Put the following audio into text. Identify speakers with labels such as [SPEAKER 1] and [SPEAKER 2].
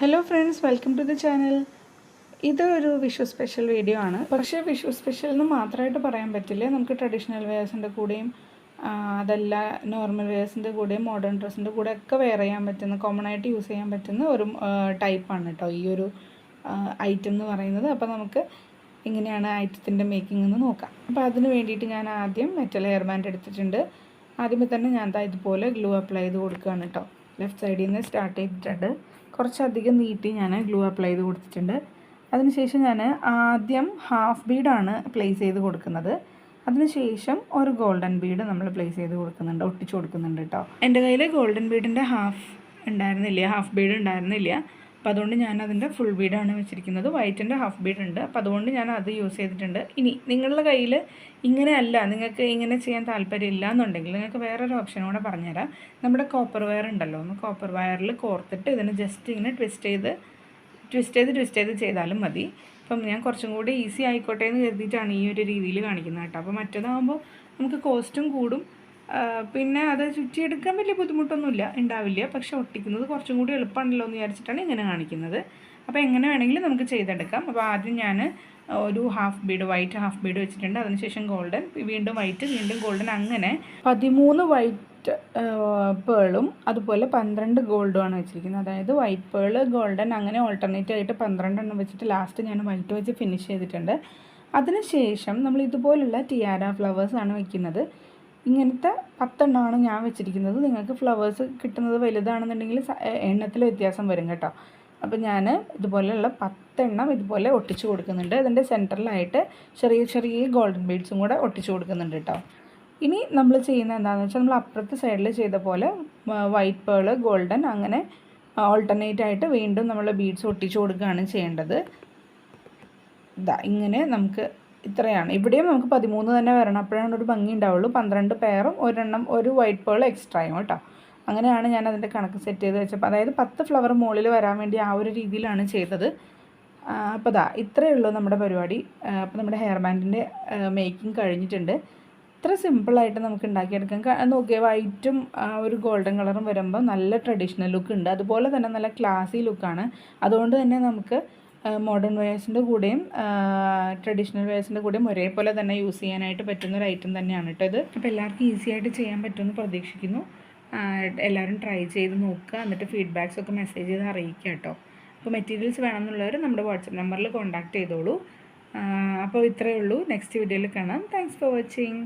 [SPEAKER 1] Hello friends, welcome to the channel. ഇതൊരു Vishu special video ആണ്. പക്ഷേ വിഷു സ്പെഷ്യൽ എന്ന് മാത്രമായിട്ട് പറയാൻ പറ്റില്ല. നമുക്ക് ട്രഡീഷണൽ വെയേഴ്സിൻ്റെ കൂടെയും അതല്ല നോർമൽ വെയേഴ്സിൻ്റെ കൂടെയും മോഡേൺ ഡ്രസ്സിൻ്റെ കൂടെ ഒക്കെ വെയർ ചെയ്യാൻ പറ്റുന്ന, കോമൺ ആയിട്ട് യൂസ് ചെയ്യാൻ പറ്റുന്ന ഒരു ടൈപ്പാണ് കേട്ടോ ഈ ഒരു ഐറ്റം എന്ന് പറയുന്നത്. അപ്പോൾ നമുക്ക് എങ്ങനെയാണ് ഐറ്റത്തിൻ്റെ മേക്കിംഗ് എന്ന് നോക്കാം. അപ്പോൾ അതിന് വേണ്ടിയിട്ട് ഞാൻ ആദ്യം മെറ്റൽ ഹെയർ ബാൻഡ് എടുത്തിട്ടുണ്ട്. ആദ്യമേ തന്നെ ഞാൻ ഇതുപോലെ ഗ്ലൂ അപ്ലൈ ചെയ്ത് കൊടുക്കുകയാണ് കേട്ടോ. ലെഫ്റ്റ് സൈഡിൽ നിന്ന് സ്റ്റാർട്ട് ചെയ്തിട്ടുണ്ട്. കുറച്ചധികം നീട്ടി ഞാൻ ഗ്ലൂ അപ്ലൈ ചെയ്ത് കൊടുത്തിട്ടുണ്ട്. അതിനുശേഷം ഞാൻ ആദ്യം ഹാഫ് ബീഡാണ് പ്ലേസ് ചെയ്ത് കൊടുക്കുന്നത്. അതിനുശേഷം ഒരു ഗോൾഡൻ ബീഡ് നമ്മൾ പ്ലേസ് ചെയ്ത് കൊടുക്കുന്നുണ്ട്, ഒട്ടിച്ചു കൊടുക്കുന്നുണ്ട് കേട്ടോ. എൻ്റെ കയ്യിൽ ഗോൾഡൻ ബീഡിൻ്റെ ഹാഫ് ബീഡ് ഉണ്ടായിരുന്നില്ല. അപ്പോൾ അതുകൊണ്ട് ഞാൻ അതിൻ്റെ ഫുൾ ബീഡാണ് വെച്ചിരിക്കുന്നത്. വൈറ്റിൻ്റെ ഹാഫ് ബീഡ് ഉണ്ട്, അപ്പോൾ അതുകൊണ്ട് ഞാൻ അത് യൂസ് ചെയ്തിട്ടുണ്ട്. ഇനി നിങ്ങളുടെ കയ്യിൽ ഇങ്ങനെയല്ല, നിങ്ങൾക്ക് ഇങ്ങനെ ചെയ്യാൻ താല്പര്യമില്ല എന്നുണ്ടെങ്കിൽ നിങ്ങൾക്ക് വേറൊരു ഓപ്ഷൻ കൂടെ പറഞ്ഞുതരാം. നമ്മുടെ കോപ്പർ വയർ ഉണ്ടല്ലോ, ഒന്ന് കോപ്പർ വയറിൽ കോർത്തിട്ട് ഇതിന് ജസ്റ്റ് ഇങ്ങനെ ട്വിസ്റ്റ് ചെയ്ത് ചെയ്താലും മതി. അപ്പം ഞാൻ കുറച്ചും കൂടി ഈസി ആയിക്കോട്ടെ എന്ന് കരുതിയിട്ടാണ് ഈ ഒരു രീതിയിൽ കാണിക്കുന്നത് കേട്ടോ. അപ്പോൾ മറ്റേതാകുമ്പോൾ നമുക്ക് കോസ്റ്റും കൂടും, പിന്നെ അത് ചുറ്റിയെടുക്കാൻ വലിയ ബുദ്ധിമുട്ടൊന്നുമില്ല ഉണ്ടാവില്ല. പക്ഷെ ഒട്ടിക്കുന്നത് കുറച്ചും കൂടി എളുപ്പമാണല്ലോ എന്ന് വിചാരിച്ചിട്ടാണ് ഇങ്ങനെ കാണിക്കുന്നത്. അപ്പോൾ എങ്ങനെ വേണമെങ്കിലും നമുക്ക് ചെയ്തെടുക്കാം. അപ്പോൾ ആദ്യം ഞാൻ ഒരു വൈറ്റ് ഹാഫ് ബീഡ് വെച്ചിട്ടുണ്ട്. അതിനുശേഷം ഗോൾഡൻ, വീണ്ടും വൈറ്റ്, വീണ്ടും ഗോൾഡൻ, അങ്ങനെ 13 വൈറ്റ് പേളും അതുപോലെ 12 ഗോൾഡുമാണ് വെച്ചിരിക്കുന്നത്. അതായത് വൈറ്റ് പേള്, ഗോൾഡൻ, അങ്ങനെ ഓൾട്ടർനേറ്റ് ആയിട്ട് 12 എണ്ണം വെച്ചിട്ട് ലാസ്റ്റ് ഞാൻ വൈറ്റ് വെച്ച് ഫിനിഷ് ചെയ്തിട്ടുണ്ട്. അതിനുശേഷം നമ്മൾ ഇതുപോലുള്ള ടിയാര ഫ്ലവേഴ്സാണ് വെക്കുന്നത്. ഇങ്ങനത്തെ 10 എണ്ണമാണ് ഞാൻ വെച്ചിരിക്കുന്നത്. നിങ്ങൾക്ക് ഫ്ലവേഴ്സ് കിട്ടുന്നത് വലുതാണെന്നുണ്ടെങ്കിൽ എണ്ണത്തിൽ വ്യത്യാസം വരും കേട്ടോ. അപ്പോൾ ഞാൻ ഇതുപോലെയുള്ള 10 എണ്ണം ഇതുപോലെ ഒട്ടിച്ചു കൊടുക്കുന്നുണ്ട്. അതിൻ്റെ സെൻറ്ററിലായിട്ട് ചെറിയ ഗോൾഡൻ ബീഡ്സും കൂടെ ഒട്ടിച്ചു കൊടുക്കുന്നുണ്ട് കേട്ടോ. ഇനി നമ്മൾ ചെയ്യുന്നത് എന്താണെന്ന് വെച്ചാൽ, നമ്മൾ അപ്പുറത്തെ സൈഡിൽ ചെയ്ത പോലെ വൈറ്റ് പേള്, ഗോൾഡൻ, അങ്ങനെ ഓൾട്ടർനേറ്റ് ആയിട്ട് വീണ്ടും നമ്മൾ ബീഡ്സ് ഒട്ടിച്ചു കൊടുക്കുകയാണ് ചെയ്യേണ്ടത്. ഇങ്ങനെ നമുക്ക് ഇത്രയാണ്. ഇവിടെയും നമുക്ക് 13 തന്നെ വരണം, അപ്പോഴാണ് ഒരു ഭംഗി ഉണ്ടാവുള്ളൂ. 12 പെയറും ഒരു വൈറ്റ് പേൾ എക്സ്ട്രായും കേട്ടോ. അങ്ങനെയാണ് ഞാൻ അതിൻ്റെ കണക്ക് സെറ്റ് ചെയ്ത് വെച്ചപ്പോൾ, അതായത് 10 ഫ്ലവർ മുകളിൽ വരാൻ വേണ്ടി ആ ഒരു രീതിയിലാണ് ചെയ്തത്. അപ്പോൾ ഇത്രയേ ഉള്ളൂ നമ്മുടെ പരിപാടി. അപ്പോൾ നമ്മുടെ ഹെയർ ബാൻഡിൻ്റെ മേക്കിംഗ് കഴിഞ്ഞിട്ടുണ്ട്. ഇത്ര സിമ്പിളായിട്ട് നമുക്ക് ഉണ്ടാക്കിയെടുക്കാം. നോക്കിയാൽ വൈറ്റും ഒരു ഗോൾഡൻ കളറും വരുമ്പോൾ നല്ല ട്രഡീഷണൽ ലുക്ക് ഉണ്ട്, അതുപോലെ തന്നെ നല്ല ക്ലാസി ലുക്കാണ്. അതുകൊണ്ട് തന്നെ നമുക്ക് മോഡേൺ വെയേഴ്സിൻ്റെ കൂടെയും ട്രഡീഷണൽ വെയേഴ്സിൻ്റെ കൂടെയും ഒരേപോലെ തന്നെ യൂസ് ചെയ്യാനായിട്ട് പറ്റുന്ന ഒരു ഐറ്റം തന്നെയാണ് കേട്ടോ ഇത്. അപ്പോൾ എല്ലാവർക്കും ഈസി ആയിട്ട് ചെയ്യാൻ പറ്റുമെന്ന് പ്രതീക്ഷിക്കുന്നു. എല്ലാവരും ട്രൈ ചെയ്ത് നോക്കുക, എന്നിട്ട് ഫീഡ്ബാക്സൊക്കെ മെസ്സേജ് ചെയ്ത് അറിയിക്കുക കേട്ടോ. അപ്പോൾ മെറ്റീരിയൽസ് വേണമെന്നുള്ളവർ നമ്മുടെ വാട്സപ്പ് നമ്പറിൽ കോൺടാക്റ്റ് ചെയ്തോളൂ. അപ്പോൾ ഇത്രയേ ഉള്ളൂ. നെക്സ്റ്റ് വീഡിയോയിൽ കാണാം. Thanks for watching.